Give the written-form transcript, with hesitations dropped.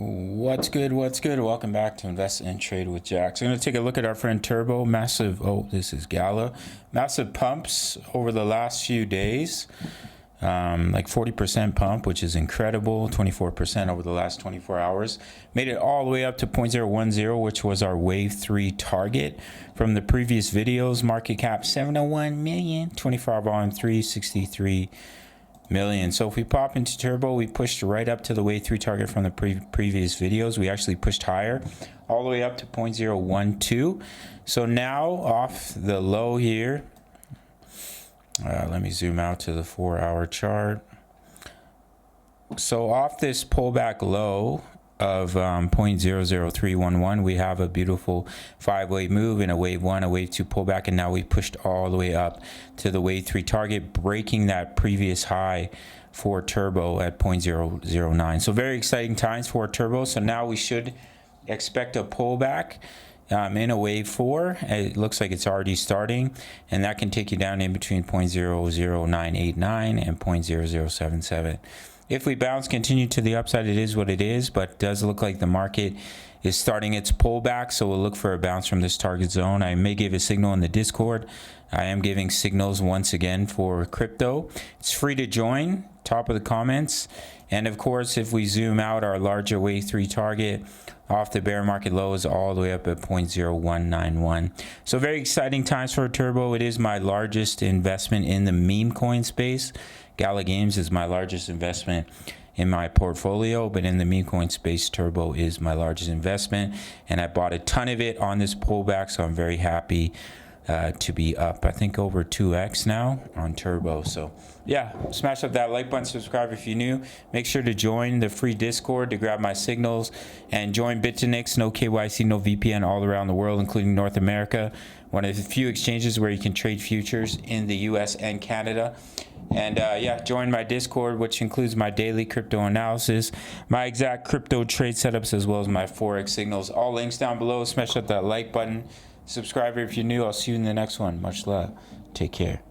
What's good? What's good? Welcome back to Invest and Trade with Jack. So I'm going to take a look at our friend Turbo. Massive, this is Gala. Massive pumps over the last few days. Like 40% pump, which is incredible. 24% over the last 24 hours. Made it all the way up to 0.010, which was our wave 3 target from the previous videos. Market cap 701 million, 24 hour volume 363 million. So if we pop into Turbo, we pushed right up to the wave 3 target from the previous videos. We actually pushed higher all the way up to 0.012. So now off the low here, let me zoom out to the 4-hour chart. So off this pullback low of 0.00311, we have a beautiful 5-wave move in a wave 1, a wave 2 pullback, and now we pushed all the way up to the wave 3 target, breaking that previous high for Turbo at 0.009. So very exciting times for Turbo. So now we should expect a pullback in a wave 4. It looks like it's already starting, and that can take you down in between 0.00989 and 0.0077. If we bounce, continue to the upside, it is what it is, but it does look like the market is starting its pullback, so we'll look for a bounce from this target zone. I may give a signal in the Discord. I am giving signals once again for crypto. It's free to join, top of the comments. And of course, if we zoom out, our larger wave 3 target off the bear market lows all the way up at 0.0191. So very exciting times for Turbo. It is my largest investment in the meme coin space. Gala Games is my largest investment in my portfolio, but in the meme coin space, Turbo is my largest investment, and I bought a ton of it on this pullback, so I'm very happy to be up, I think, over 2x now on Turbo. So yeah, smash up that like button, subscribe if you're new. Make sure to join the free Discord to grab my signals, and join Bitonix, no KYC, no VPN, all around the world, including North America. One of the few exchanges where you can trade futures in the US and Canada. And yeah, join my Discord, which includes my daily crypto analysis, my exact crypto trade setups, as well as my Forex signals. All links down below. Smash up that like button. Subscribe if you're new. I'll see you in the next one. Much love. Take care.